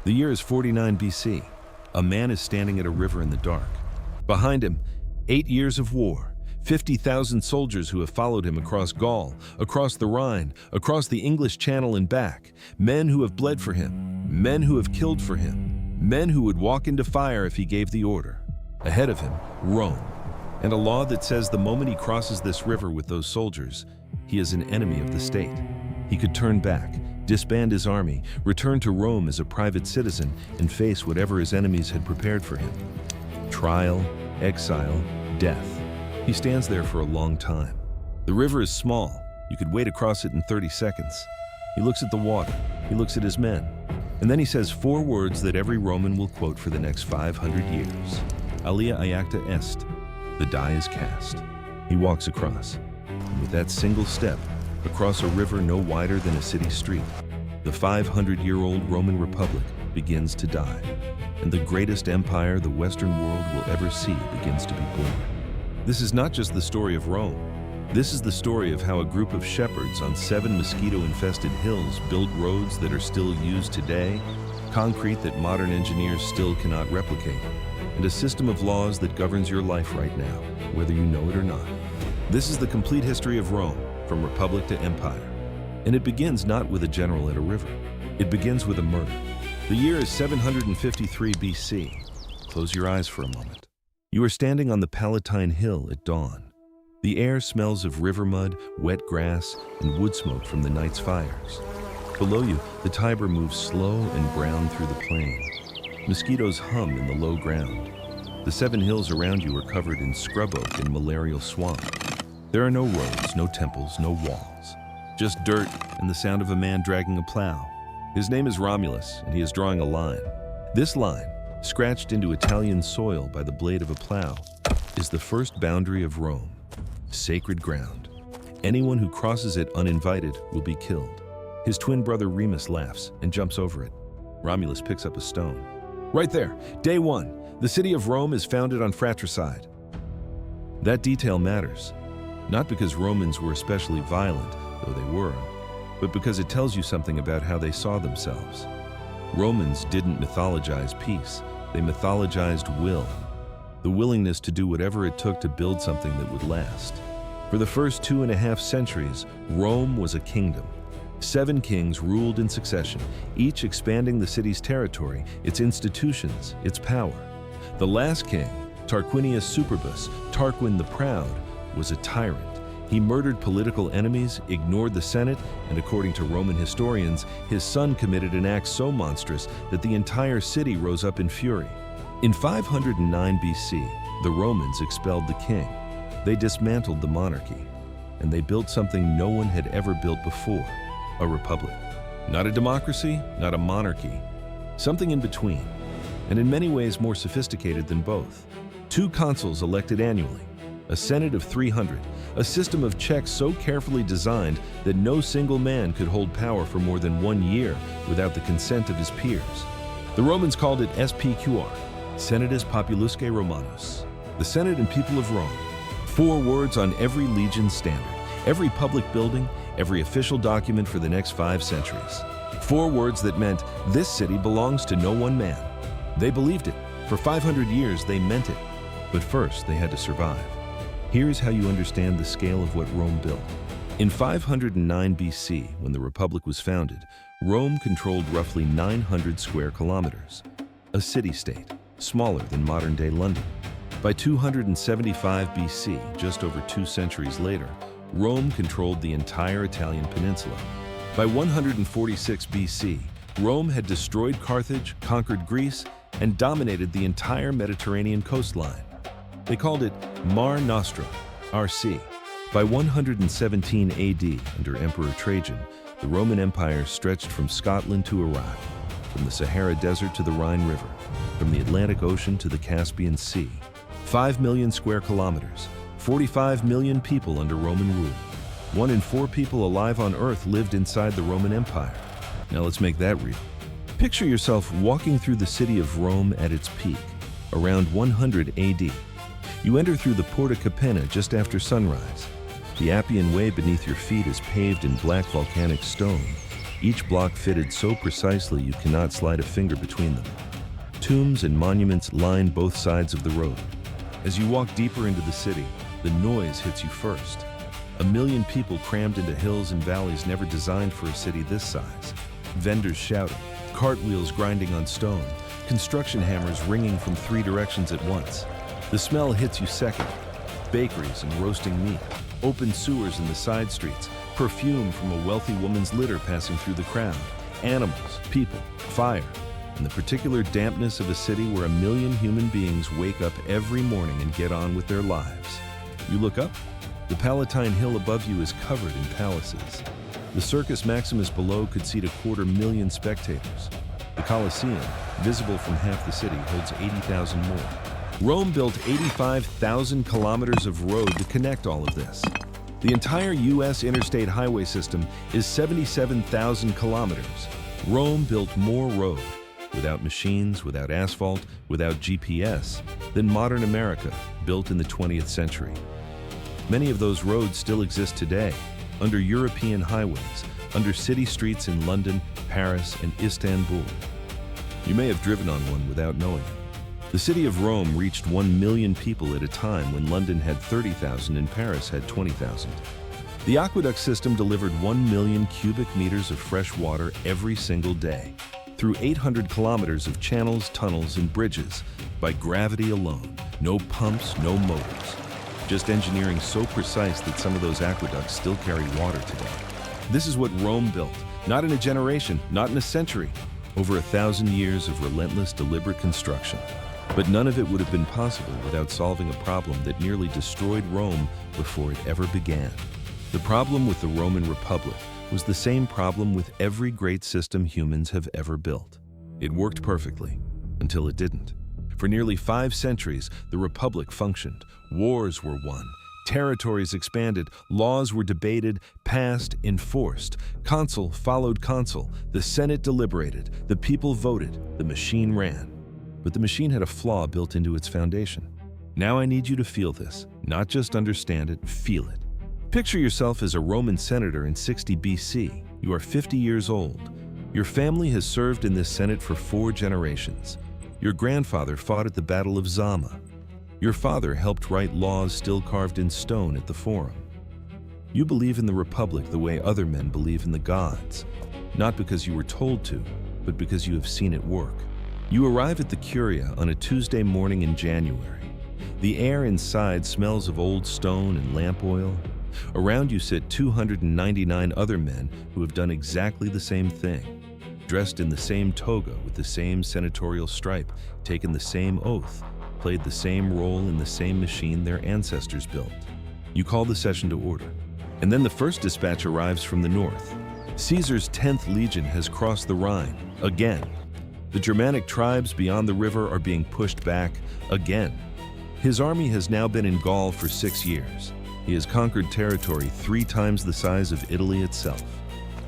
The year is 49 BC. A man is standing at a river in the dark. Behind him, 8 years of war, 50,000 soldiers who have followed him across Gaul, across the Rhine, across the English Channel and back, men who have bled for him, men who have killed for him, men who would walk into fire if he gave the order. Ahead of him, Rome, and a law that says the moment he crosses this river with those soldiers, he is an enemy of the state. He could turn back, disband his army, return to Rome as a private citizen, and face whatever his enemies had prepared for him. Trial, exile, death. He stands there for a long time. The river is small. You could wade across it in 30 seconds. He looks at the water. He looks at his men. And then he says 4 words that every Roman will quote for the next 500 years. Alia iacta est. The die is cast. He walks across. And with that single step, across a river no wider than a city street, the 500-year-old Roman Republic begins to die. And the greatest empire the Western world will ever see begins to be born. This is not just the story of Rome. This is the story of how a group of shepherds on 7 mosquito-infested hills built roads that are still used today, concrete that modern engineers still cannot replicate, and a system of laws that governs your life right now, whether you know it or not. This is the complete history of Rome, from republic to empire. And it begins not with a general at a river. It begins with a murder. The year is 753 BC. Close your eyes for a moment. You are standing on the Palatine Hill at dawn. The air smells of river mud, wet grass, and wood smoke from the night's fires. Below you, the Tiber moves slow and brown through the plain. Mosquitoes hum in the low ground. The 7 hills around you are covered in scrub oak and malarial swamp. There are no roads, no temples, no walls. Just dirt and the sound of a man dragging a plow. His name is Romulus, and he is drawing a line. This line, scratched into Italian soil by the blade of a plow, is the first boundary of Rome. Sacred ground. Anyone who crosses it uninvited will be killed. His twin brother Remus laughs and jumps over it. Romulus picks up a stone. Right there, day 1, the city of Rome is founded on fratricide. That detail matters, not because Romans were especially violent, though they were, but because it tells you something about how they saw themselves. Romans didn't mythologize peace, they mythologized will. The willingness to do whatever it took to build something that would last. For the first 2.5 centuries, Rome was a kingdom. 7 kings ruled in succession, each expanding the city's territory, its institutions, its power. The last king, Tarquinius Superbus, Tarquin the Proud, was a tyrant. He murdered political enemies, ignored the Senate, and according to Roman historians, his son committed an act so monstrous that the entire city rose up in fury. In 509 BC, the Romans expelled the king. They dismantled the monarchy, and they built something no one had ever built before, a republic. Not a democracy, not a monarchy, something in between, and in many ways more sophisticated than both. 2 consuls elected annually, a senate of 300, a system of checks so carefully designed that no single man could hold power for more than 1 year without the consent of his peers. The Romans called it SPQR, Senatus Populusque Romanus, the Senate and people of Rome. 4 words on every legion standard, every public building, every official document for the next 5 centuries. 4 words that meant this city belongs to no one man. They believed it. For 500 years, they meant it. But first, they had to survive. Here's how you understand the scale of what Rome built. In 509 BC, when the Republic was founded, Rome controlled roughly 900 square kilometers, a city-state, smaller than modern-day London. By 275 BC, just over 2 centuries later, Rome controlled the entire Italian peninsula. By 146 BC, Rome had destroyed Carthage, conquered Greece, and dominated the entire Mediterranean coastline. They called it Mare Nostrum, RC. By 117 AD, under Emperor Trajan, the Roman Empire stretched from Scotland to Iraq, from the Sahara Desert to the Rhine River, from the Atlantic Ocean to the Caspian Sea. 5 million square kilometers, 45 million people under Roman rule. 1 in 4 people alive on Earth lived inside the Roman Empire. Now let's make that real. Picture yourself walking through the city of Rome at its peak, around 100 AD. You enter through the Porta Capena just after sunrise. The Appian Way beneath your feet is paved in black volcanic stone. each block fitted so precisely you cannot slide a finger between them. Tombs and monuments line both sides of the road. As you walk deeper into the city, the noise hits you first. 1 million people crammed into hills and valleys never designed for a city this size. Vendors shouting, cartwheels grinding on stone, construction hammers ringing from 3 directions at once. The smell hits you second. Bakeries and roasting meat, open sewers in the side streets, perfume from a wealthy woman's litter passing through the crowd, animals, people, fire, and the particular dampness of a city where 1 million human beings wake up every morning and get on with their lives. You look up, the Palatine Hill above you is covered in palaces. The Circus Maximus below could seat 250,000 spectators. The Colosseum, visible from half the city, holds 80,000 more. Rome built 85,000 kilometers of road to connect all of this. The entire U.S. interstate highway system is 77,000 kilometers. Rome built more road, without machines, without asphalt, without GPS, than modern America, built in the 20th century. Many of those roads still exist today, under European highways, under city streets in London, Paris, and Istanbul. You may have driven on one without knowing it. The city of Rome reached 1 million people at a time when London had 30,000 and Paris had 20,000. The aqueduct system delivered 1 million cubic meters of fresh water every single day, through 800 kilometers of channels, tunnels, and bridges, by gravity alone. No pumps, no motors. Just engineering so precise that some of those aqueducts still carry water today. This is what Rome built, not in a generation, not in a century, over 1,000 years of relentless, deliberate construction. But none of it would have been possible without solving a problem that nearly destroyed Rome before it ever began. The problem with the Roman Republic was the same problem with every great system humans have ever built. It worked perfectly, until it didn't. For nearly 5 centuries, the Republic functioned. Wars were won. Territories expanded. Laws were debated, passed, enforced. Consul followed consul. The Senate deliberated. The people voted. The machine ran. But the machine had a flaw built into its foundation. Now I need you to feel this. Not just understand it, feel it. Picture yourself as a Roman senator in 60 BC. You are 50 years old. Your family has served in this Senate for 4 generations. Your grandfather fought at the Battle of Zama. Your father helped write laws still carved in stone at the Forum. You believe in the Republic the way other men believe in the gods, not because you were told to, but because you have seen it work. You arrive at the Curia on a Tuesday morning in January. The air inside smells of old stone and lamp oil. Around you sit 299 other men who have done exactly the same thing. Dressed in the same toga with the same senatorial stripe, taken the same oath, played the same role in the same machine their ancestors built. You call the session to order. And then the first dispatch arrives from the north. Caesar's 10th legion has crossed the Rhine, again. The Germanic tribes beyond the river are being pushed back, again. His army has now been in Gaul for 6 years. He has conquered territory 3 times the size of Italy itself.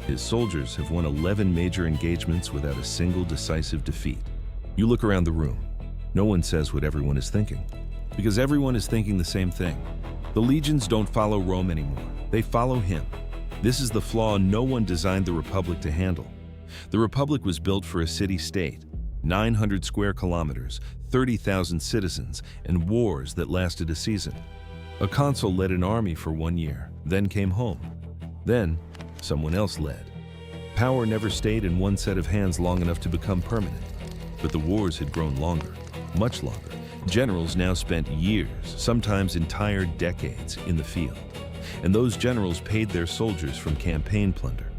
His soldiers have won 11 major engagements without a single decisive defeat. You look around the room. No one says what everyone is thinking, because everyone is thinking the same thing. The legions don't follow Rome anymore. They follow him. This is the flaw no one designed the Republic to handle. The Republic was built for a city-state, 900 square kilometers, 30,000 citizens, and wars that lasted a season. A consul led an army for 1 year, then came home. Then, someone else led. Power never stayed in one set of hands long enough to become permanent. But the wars had grown longer, much longer. Generals now spent years, sometimes entire decades, in the field. And those generals paid their soldiers from campaign plunder.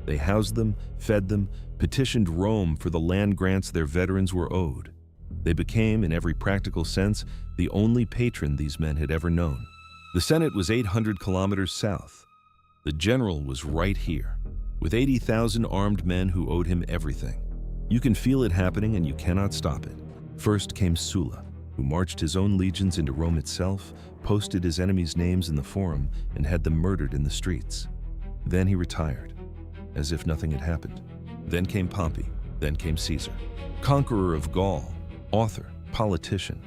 They housed them, fed them, petitioned Rome for the land grants their veterans were owed. They became, in every practical sense, the only patron these men had ever known. The Senate was 800 kilometers south. The general was right here, with 80,000 armed men who owed him everything. You can feel it happening and you cannot stop it. First came Sulla, who marched his own legions into Rome itself, posted his enemies' names in the Forum, and had them murdered in the streets. Then he retired, as if nothing had happened. Then came Pompey, then came Caesar. Conqueror of Gaul, author, politician.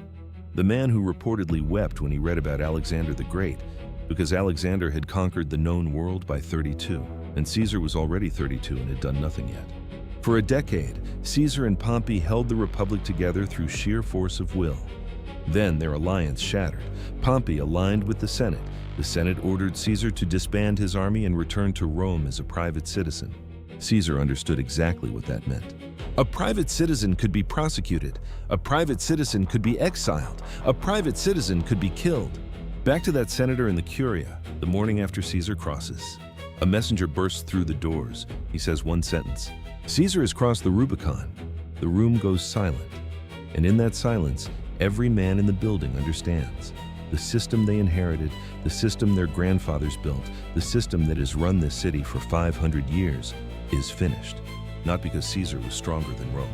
The man who reportedly wept when he read about Alexander the Great, because Alexander had conquered the known world by 32. and Caesar was already 32 and had done nothing yet. For a decade, Caesar and Pompey held the Republic together through sheer force of will. Then their alliance shattered. Pompey aligned with the Senate. The Senate ordered Caesar to disband his army and return to Rome as a private citizen. Caesar understood exactly what that meant. A private citizen could be prosecuted. A private citizen could be exiled. A private citizen could be killed. Back to that senator in the Curia, the morning after Caesar crosses. A messenger bursts through the doors. He says one sentence. Caesar has crossed the Rubicon. The room goes silent. And in that silence, every man in the building understands. The system they inherited, the system their grandfathers built, the system that has run this city for 500 years, is finished. Not because Caesar was stronger than Rome.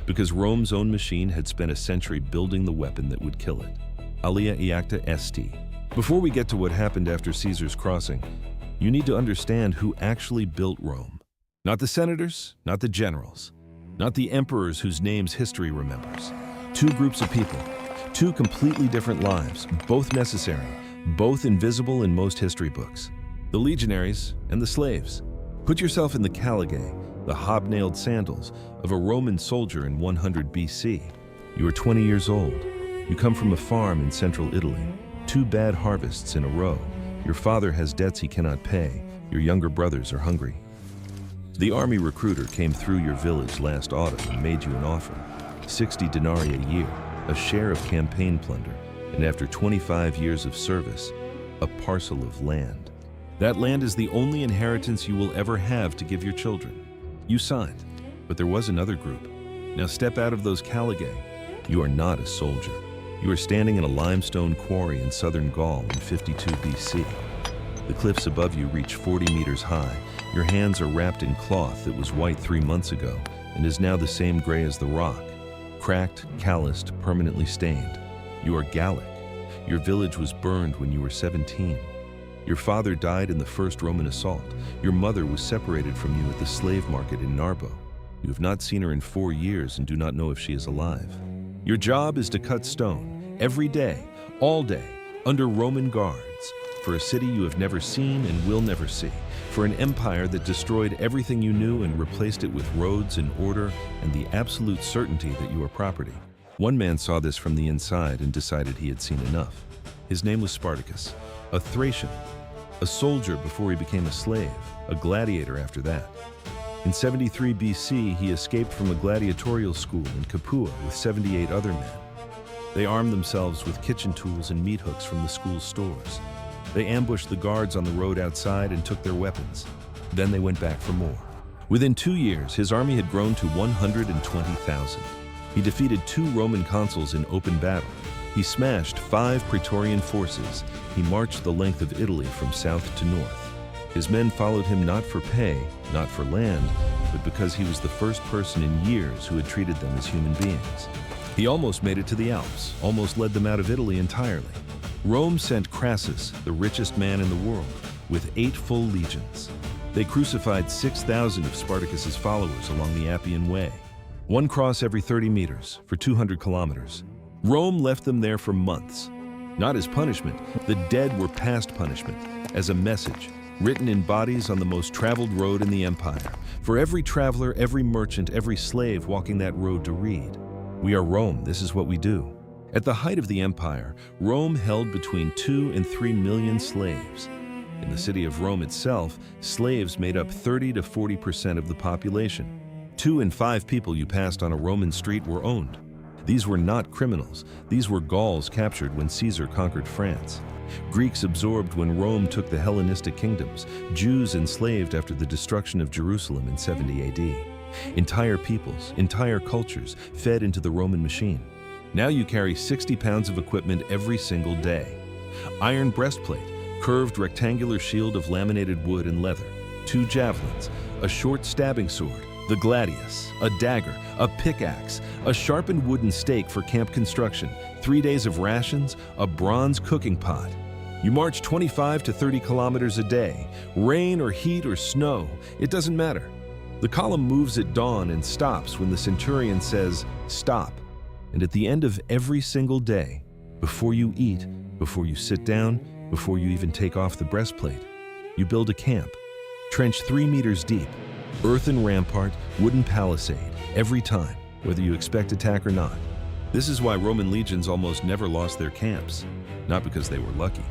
Because Rome's own machine had spent a century building the weapon that would kill it. Alia iacta est. Before we get to what happened after Caesar's crossing, you need to understand who actually built Rome. Not the senators, not the generals, not the emperors whose names history remembers. Two groups of people, two completely different lives, both necessary, both invisible in most history books. The legionaries and the slaves. Put yourself in the caligae, the hobnailed sandals, of a Roman soldier in 100 BC. You are 20 years old. You come from a farm in central Italy. 2 bad harvests in a row. Your father has debts he cannot pay. Your younger brothers are hungry. The army recruiter came through your village last autumn and made you an offer. 60 denarii a year, a share of campaign plunder, and after 25 years of service, a parcel of land. That land is the only inheritance you will ever have to give your children. You signed, but there was another group. Now step out of those caligae. You are not a soldier. You are standing in a limestone quarry in southern Gaul in 52 BC. The cliffs above you reach 40 meters high. Your hands are wrapped in cloth that was white 3 months ago and is now the same gray as the rock. Cracked, calloused, permanently stained. You are Gallic. Your village was burned when you were 17. Your father died in the first Roman assault. Your mother was separated from you at the slave market in Narbo. You have not seen her in 4 years and do not know if she is alive. Your job is to cut stone, every day, all day, under Roman guards, for a city you have never seen and will never see, for an empire that destroyed everything you knew and replaced it with roads and order and the absolute certainty that you are property. One man saw this from the inside and decided he had seen enough. His name was Spartacus, a Thracian, a soldier before he became a slave, a gladiator after that. In 73 BC, he escaped from a gladiatorial school in Capua with 78 other men. They armed themselves with kitchen tools and meat hooks from the school's stores. They ambushed the guards on the road outside and took their weapons. Then they went back for more. Within 2 years, his army had grown to 120,000. He defeated 2 Roman consuls in open battle. He smashed 5 Praetorian forces. He marched the length of Italy from south to north. His men followed him not for pay, not for land, but because he was the first person in years who had treated them as human beings. He almost made it to the Alps, almost led them out of Italy entirely. Rome sent Crassus, the richest man in the world, with 8 full legions. They crucified 6,000 of Spartacus's followers along the Appian Way. 1 cross every 30 meters for 200 kilometers. Rome left them there for months. Not as punishment, the dead were past punishment, as a message, written in bodies on the most traveled road in the empire, for every traveler, every merchant, every slave walking that road to read. We are Rome, this is what we do. At the height of the empire, Rome held between 2 and 3 million slaves. In the city of Rome itself, slaves made up 30 to 40% of the population. 2 in 5 people you passed on a Roman street were owned. These were not criminals. These were Gauls captured when Caesar conquered France. Greeks absorbed when Rome took the Hellenistic kingdoms. Jews enslaved after the destruction of Jerusalem in 70 AD. Entire peoples, entire cultures fed into the Roman machine. Now you carry 60 pounds of equipment every single day. Iron breastplate, curved rectangular shield of laminated wood and leather, 2 javelins, a short stabbing sword, the gladius, a dagger, a pickaxe, a sharpened wooden stake for camp construction, 3 days of rations, a bronze cooking pot. You march 25 to 30 kilometers a day. Rain or heat or snow, it doesn't matter. The column moves at dawn and stops when the centurion says, stop. And at the end of every single day, before you eat, before you sit down, before you even take off the breastplate, you build a camp. Trench 3 meters deep, earthen rampart, wooden palisade, every time, whether you expect attack or not. This is why Roman legions almost never lost their camps. Not because they were lucky,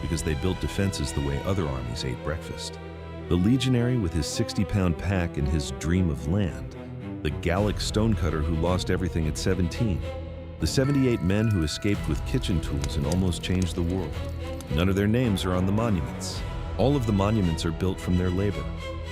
because they built defenses the way other armies ate breakfast. The legionary with his 60-pound pack and his dream of land, the Gallic stonecutter who lost everything at 17, the 78 men who escaped with kitchen tools and almost changed the world. None of their names are on the monuments. All of the monuments are built from their labor.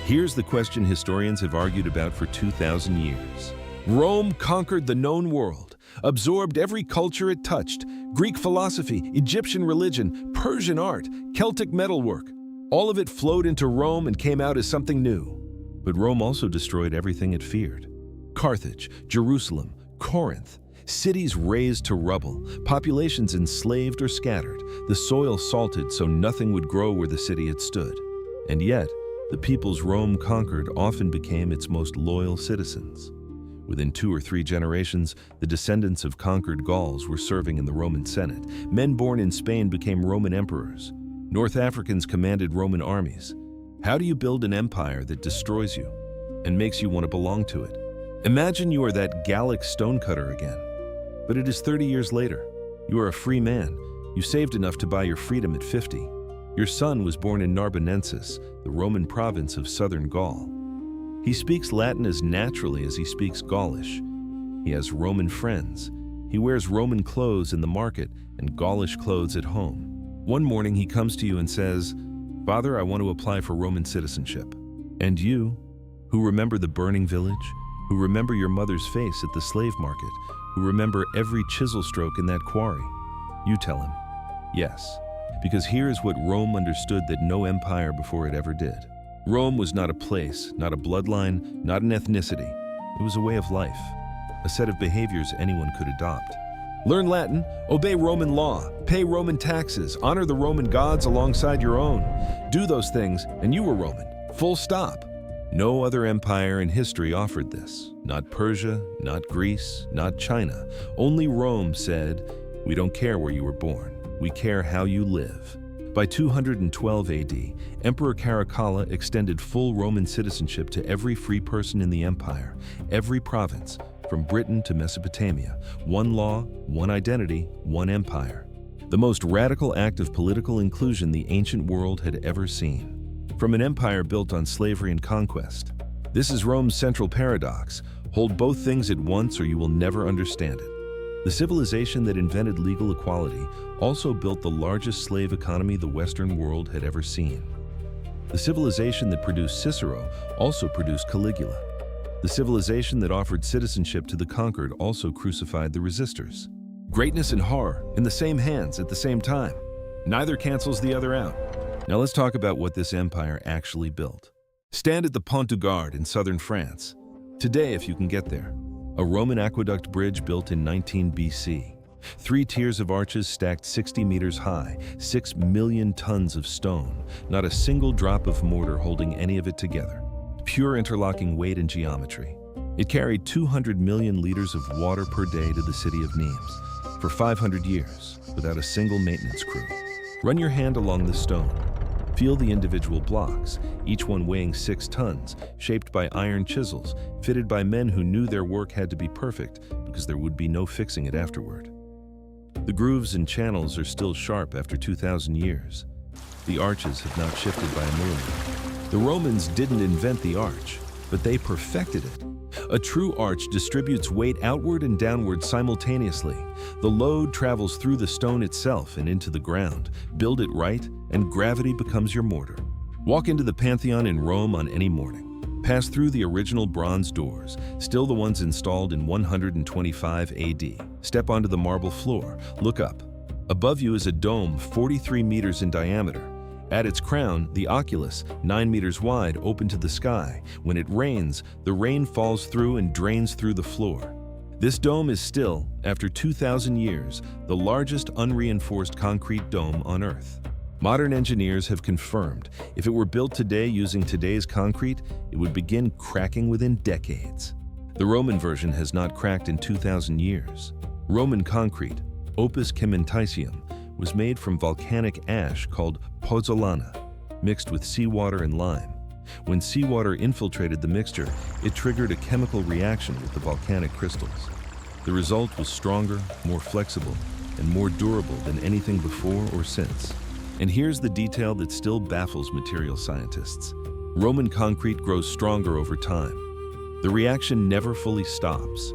Here's the question historians have argued about for 2,000 years. Rome conquered the known world, absorbed every culture it touched: Greek philosophy, Egyptian religion, Persian art, Celtic metalwork. All of it flowed into Rome and came out as something new. But Rome also destroyed everything it feared. Carthage, Jerusalem, Corinth, cities razed to rubble, populations enslaved or scattered, the soil salted so nothing would grow where the city had stood. And yet, the peoples Rome conquered often became its most loyal citizens. Within 2 or 3 generations, the descendants of conquered Gauls were serving in the Roman Senate. Men born in Spain became Roman emperors. North Africans commanded Roman armies. How do you build an empire that destroys you and makes you want to belong to it? Imagine you are that Gallic stonecutter again. But it is 30 years later. You are a free man. You saved enough to buy your freedom at 50. Your son was born in Narbonensis, the Roman province of southern Gaul. He speaks Latin as naturally as he speaks Gaulish. He has Roman friends. He wears Roman clothes in the market and Gaulish clothes at home. One morning he comes to you and says, "Father, I want to apply for Roman citizenship." And you, who remember the burning village, who remember your mother's face at the slave market, who remember every chisel stroke in that quarry, you tell him, yes. Because here is what Rome understood that no empire before it ever did. Rome was not a place, not a bloodline, not an ethnicity. It was a way of life, a set of behaviors anyone could adopt. Learn Latin, obey Roman law, pay Roman taxes, honor the Roman gods alongside your own. Do those things, and you were Roman. Full stop. No other empire in history offered this. Not Persia, not Greece, not China. Only Rome said, "We don't care where you were born. We care how you live." By 212 AD, Emperor Caracalla extended full Roman citizenship to every free person in the empire, every province, from Britain to Mesopotamia. One law, one identity, one empire. The most radical act of political inclusion the ancient world had ever seen. From an empire built on slavery and conquest. This is Rome's central paradox. Hold both things at once or you will never understand it. The civilization that invented legal equality also built the largest slave economy the Western world had ever seen. The civilization that produced Cicero also produced Caligula. The civilization that offered citizenship to the conquered also crucified the resistors. Greatness and horror in the same hands at the same time. Neither cancels the other out. Now let's talk about what this empire actually built. Stand at the Pont du Gard in southern France. Today, if you can get there, a Roman aqueduct bridge built in 19 BC. 3 tiers of arches stacked 60 meters high, 6 million tons of stone, not a single drop of mortar holding any of it together. Pure interlocking weight and geometry. It carried 200 million liters of water per day to the city of Nimes for 500 years without a single maintenance crew. Run your hand along the stone. Feel the individual blocks, each one weighing 6 tons, shaped by iron chisels, fitted by men who knew their work had to be perfect because there would be no fixing it afterward. The grooves and channels are still sharp after 2,000 years. The arches have not shifted by a millimeter. The Romans didn't invent the arch, but they perfected it. A true arch distributes weight outward and downward simultaneously. The load travels through the stone itself and into the ground. Build it right, and gravity becomes your mortar. Walk into the Pantheon in Rome on any morning. Pass through the original bronze doors, still the ones installed in 125 AD. Step onto the marble floor. Look up. Above you is a dome 43 meters in diameter. At its crown, the oculus, 9 meters wide, open to the sky. When it rains, the rain falls through and drains through the floor. This dome is still, after 2,000 years, the largest unreinforced concrete dome on Earth. Modern engineers have confirmed if it were built today using today's concrete, it would begin cracking within decades. The Roman version has not cracked in 2,000 years. Roman concrete, opus cementitium, was made from volcanic ash called pozzolana, mixed with seawater and lime. When seawater infiltrated the mixture, it triggered a chemical reaction with the volcanic crystals. The result was stronger, more flexible, and more durable than anything before or since. And here's the detail that still baffles material scientists. Roman concrete grows stronger over time. The reaction never fully stops.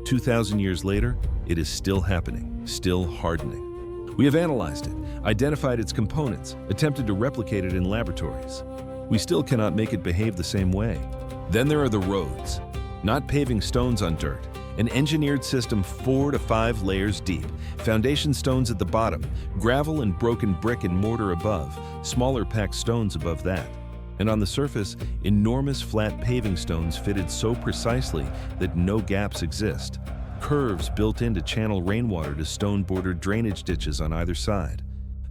2,000 years later, it is still happening, still hardening. We have analyzed it, identified its components, attempted to replicate it in laboratories. We still cannot make it behave the same way. Then there are the roads. Not paving stones on dirt, an engineered system 4 to 5 layers deep, foundation stones at the bottom, gravel and broken brick and mortar above, smaller packed stones above that. And on the surface, enormous flat paving stones fitted so precisely that no gaps exist. Curves built in to channel rainwater to stone-bordered drainage ditches on either side.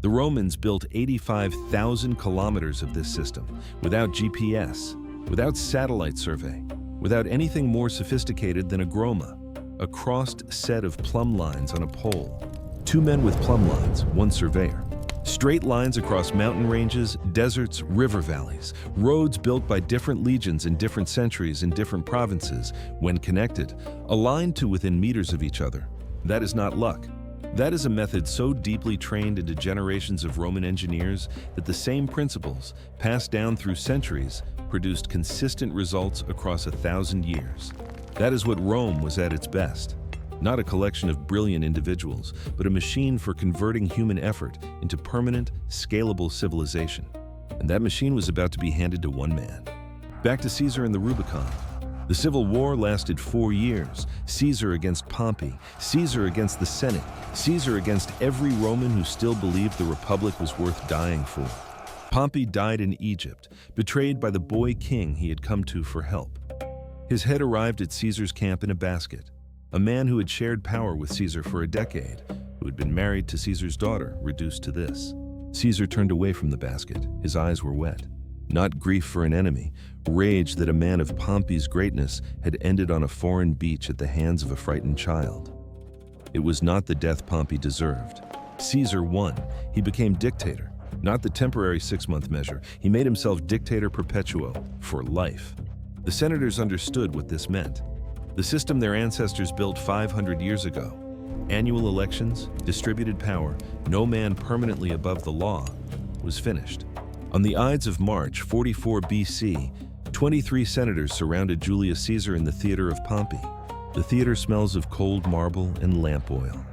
The Romans built 85,000 kilometers of this system, without GPS, without satellite survey, without anything more sophisticated than a groma, a crossed set of plumb lines on a pole. 2 men with plumb lines, 1 surveyor. Straight lines across mountain ranges, deserts, river valleys, roads built by different legions in different centuries in different provinces, when connected, aligned to within meters of each other. That is not luck. That is a method so deeply trained into generations of Roman engineers that the same principles, passed down through centuries, produced consistent results across 1,000 years. That is what Rome was at its best. Not a collection of brilliant individuals, but a machine for converting human effort into permanent, scalable civilization. And that machine was about to be handed to one man. Back to Caesar and the Rubicon. The civil war lasted 4 years. Caesar against Pompey, Caesar against the Senate, Caesar against every Roman who still believed the Republic was worth dying for. Pompey died in Egypt, betrayed by the boy king he had come to for help. His head arrived at Caesar's camp in a basket. A man who had shared power with Caesar for a decade, who had been married to Caesar's daughter, reduced to this. Caesar turned away from the basket. His eyes were wet. Not grief for an enemy, rage that a man of Pompey's greatness had ended on a foreign beach at the hands of a frightened child. It was not the death Pompey deserved. Caesar won. He became dictator. Not the temporary 6-month measure. He made himself dictator perpetuo, for life. The senators understood what this meant. The system their ancestors built 500 years ago. Annual elections, distributed power, no man permanently above the law, was finished. On the Ides of March 44 BC, 23 senators surrounded Julius Caesar in the theater of Pompey. The theater smells of cold marble and lamp oil.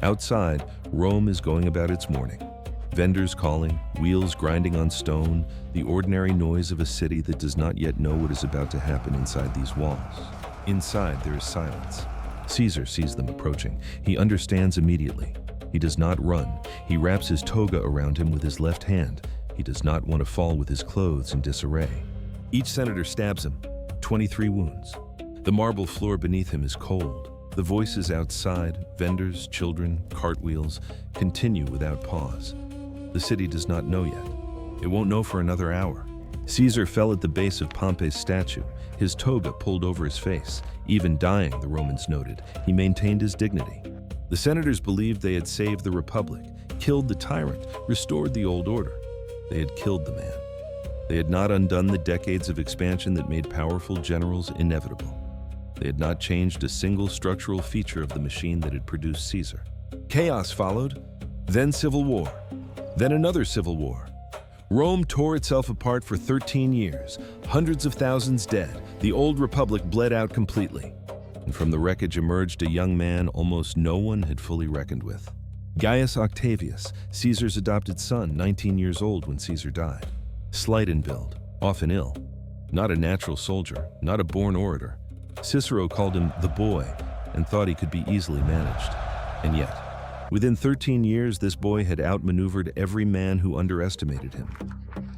Outside, Rome is going about its morning. Vendors calling, wheels grinding on stone, the ordinary noise of a city that does not yet know what is about to happen inside these walls. Inside, there is silence. Caesar sees them approaching. He understands immediately. He does not run. He wraps his toga around him with his left hand. He does not want to fall with his clothes in disarray. Each senator stabs him, 23 wounds. The marble floor beneath him is cold. The voices outside, vendors, children, cartwheels, continue without pause. The city does not know yet. It won't know for another hour. Caesar fell at the base of Pompey's statue, his toga pulled over his face. Even dying, the Romans noted, he maintained his dignity. The senators believed they had saved the Republic, killed the tyrant, restored the old order. They had killed the man. They had not undone the decades of expansion that made powerful generals inevitable. They had not changed a single structural feature of the machine that had produced Caesar. Chaos followed, then civil war, then another civil war. Rome tore itself apart for 13 years, hundreds of thousands dead. The old republic bled out completely. And from the wreckage emerged a young man almost no one had fully reckoned with. Gaius Octavius, Caesar's adopted son, 19 years old when Caesar died. Slight in build, often ill. Not a natural soldier, not a born orator. Cicero called him the boy and thought he could be easily managed. And yet, within 13 years, this boy had outmaneuvered every man who underestimated him.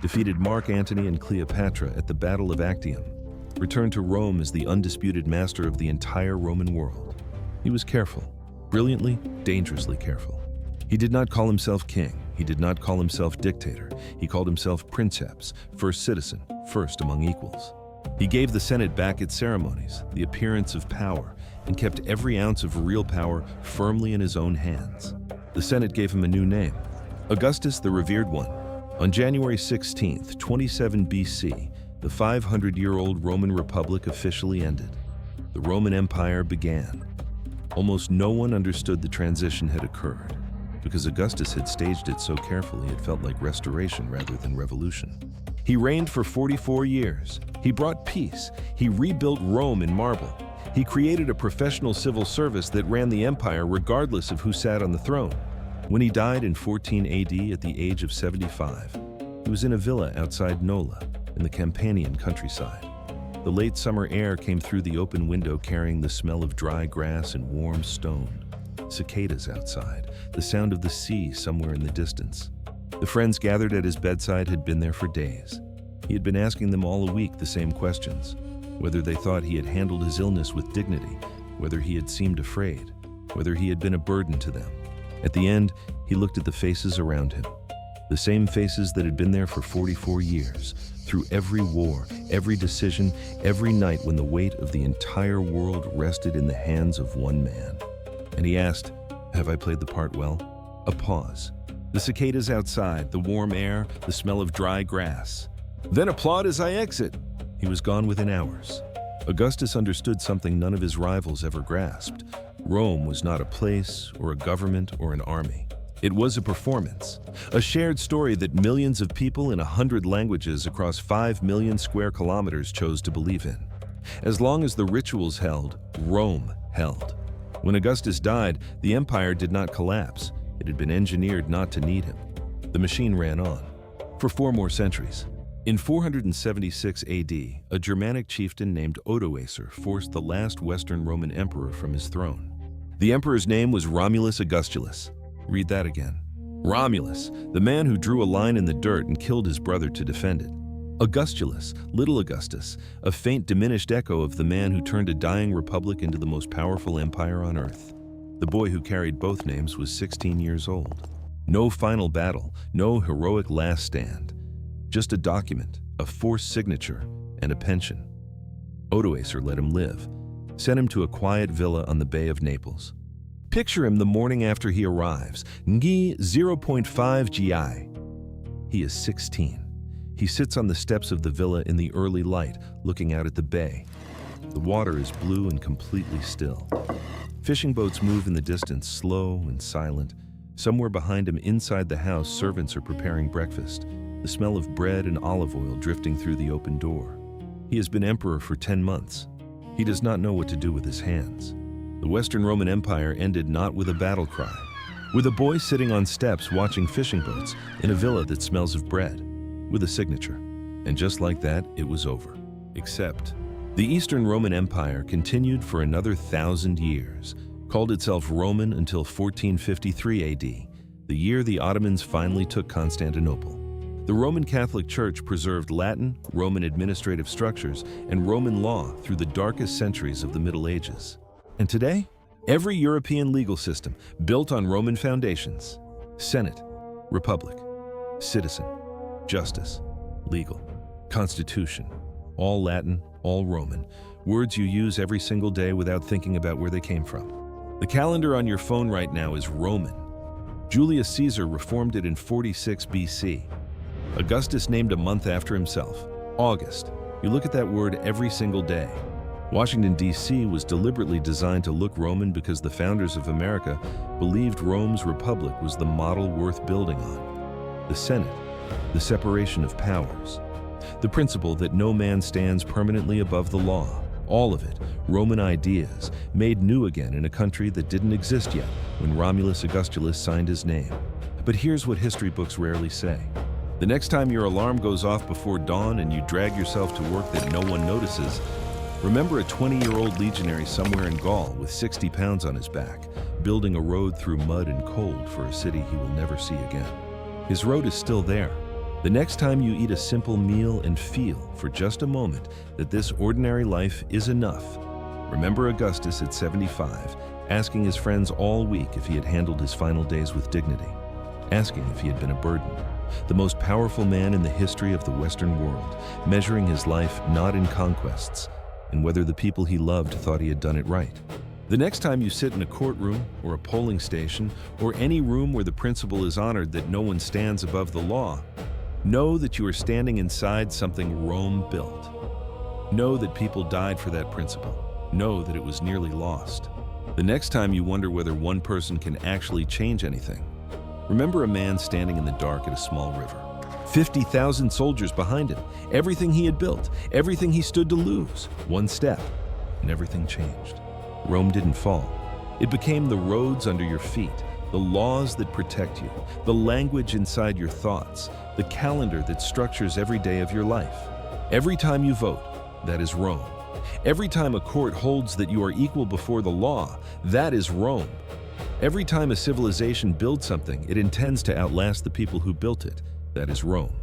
Defeated Mark Antony and Cleopatra at the Battle of Actium. Returned to Rome as the undisputed master of the entire Roman world. He was careful, brilliantly, dangerously careful. He did not call himself king. He did not call himself dictator. He called himself princeps, first citizen, first among equals. He gave the Senate back its ceremonies, the appearance of power, and kept every ounce of real power firmly in his own hands. The Senate gave him a new name, Augustus the Revered One. On January 16, 27 BC, the 500-year-old Roman Republic officially ended. The Roman Empire began. Almost no one understood the transition had occurred, because Augustus had staged it so carefully it felt like restoration rather than revolution. He reigned for 44 years. He brought peace. He rebuilt Rome in marble. He created a professional civil service that ran the empire regardless of who sat on the throne. When he died in 14 AD at the age of 75, he was in a villa outside Nola, in the Campanian countryside. The late summer air came through the open window carrying the smell of dry grass and warm stone. Cicadas outside, the sound of the sea somewhere in the distance. The friends gathered at his bedside had been there for days. He had been asking them all a week the same questions. Whether they thought he had handled his illness with dignity, whether he had seemed afraid, whether he had been a burden to them. At the end, he looked at the faces around him. The same faces that had been there for 44 years, through every war, every decision, every night when the weight of the entire world rested in the hands of one man. And he asked, "Have I played the part well?" A pause. The cicadas outside, the warm air, the smell of dry grass. "Then applaud as I exit." He was gone within hours. Augustus understood something none of his rivals ever grasped. Rome was not a place or a government or an army. It was a performance, a shared story that millions of people in 100 languages across 5 million square kilometers chose to believe in. As long as the rituals held, Rome held. When Augustus died, the empire did not collapse. It had been engineered not to need him. The machine ran on for 4 more centuries. In 476 AD, a Germanic chieftain named Odoacer forced the last Western Roman emperor from his throne. The emperor's name was Romulus Augustulus. Read that again. Romulus, the man who drew a line in the dirt and killed his brother to defend it. Augustulus, little Augustus, a faint diminished echo of the man who turned a dying republic into the most powerful empire on earth. The boy who carried both names was 16 years old. No final battle, no heroic last stand. Just a document, a forced signature, and a pension. Odoacer let him live, sent him to a quiet villa on the Bay of Naples. Picture him the morning after he arrives, Ngi 0.5 GI. He is 16. He sits on the steps of the villa in the early light, looking out at the bay. The water is blue and completely still. Fishing boats move in the distance, slow and silent. Somewhere behind him, inside the house, servants are preparing breakfast, the smell of bread and olive oil drifting through the open door. He has been emperor for 10 months. He does not know what to do with his hands. The Western Roman Empire ended not with a battle cry, with a boy sitting on steps watching fishing boats in a villa that smells of bread, with a signature. And just like that, it was over. Except, the Eastern Roman Empire continued for another 1,000 years, called itself Roman until 1453 AD, the year the Ottomans finally took Constantinople. The Roman Catholic Church preserved Latin, Roman administrative structures, and Roman law through the darkest centuries of the Middle Ages. And today, every European legal system built on Roman foundations: Senate, Republic, Citizen, Justice, Legal, Constitution, all Latin, all Roman, words you use every single day without thinking about where they came from. The calendar on your phone right now is Roman. Julius Caesar reformed it in 46 BC. Augustus named a month after himself, August. You look at that word every single day. Washington, D.C. was deliberately designed to look Roman because the founders of America believed Rome's republic was the model worth building on. The Senate, the separation of powers, the principle that no man stands permanently above the law, all of it, Roman ideas, made new again in a country that didn't exist yet when Romulus Augustulus signed his name. But here's what history books rarely say. The next time your alarm goes off before dawn and you drag yourself to work that no one notices, remember a 20-year-old legionary somewhere in Gaul with 60 pounds on his back, building a road through mud and cold for a city he will never see again. His road is still there. The next time you eat a simple meal and feel, for just a moment, that this ordinary life is enough, remember Augustus at 75, asking his friends all week if he had handled his final days with dignity, asking if he had been a burden. The most powerful man in the history of the Western world, measuring his life not in conquests, and whether the people he loved thought he had done it right. The next time you sit in a courtroom or a polling station or any room where the principle is honored that no one stands above the law, Know that you are standing inside something Rome built. Know that people died for that principle. Know that it was nearly lost. The next time you wonder whether one person can actually change anything, remember a man standing in the dark at a small river. 50,000 soldiers behind him, everything he had built, everything he stood to lose. One step, and everything changed. Rome didn't fall. It became the roads under your feet, the laws that protect you, the language inside your thoughts, the calendar that structures every day of your life. Every time you vote, that is Rome. Every time a court holds that you are equal before the law, that is Rome. Every time a civilization builds something, it intends to outlast the people who built it. That is Rome.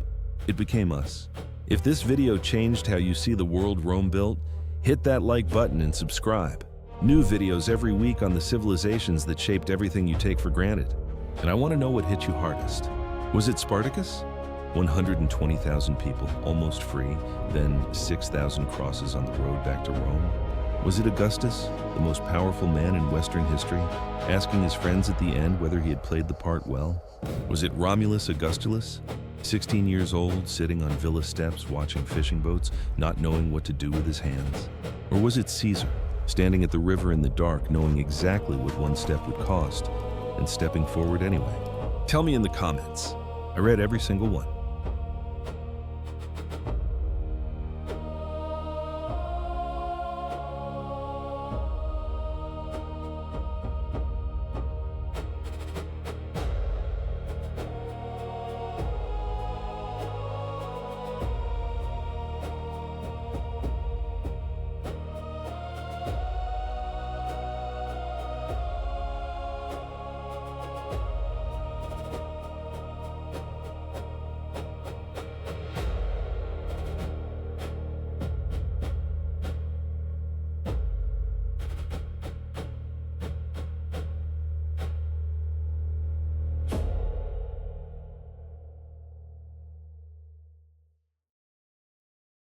It became us. If this video changed how you see the world Rome built, hit that like button and subscribe. New videos every week on the civilizations that shaped everything you take for granted. And I want to know what hit you hardest. Was it Spartacus? 120,000 people, almost free, then 6,000 crosses on the road back to Rome? Was it Augustus, the most powerful man in Western history, asking his friends at the end whether he had played the part well? Was it Romulus Augustulus, 16 years old, sitting on villa steps watching fishing boats, not knowing what to do with his hands? Or was it Caesar, standing at the river in the dark, knowing exactly what one step would cost, and stepping forward anyway? Tell me in the comments. I read every single one.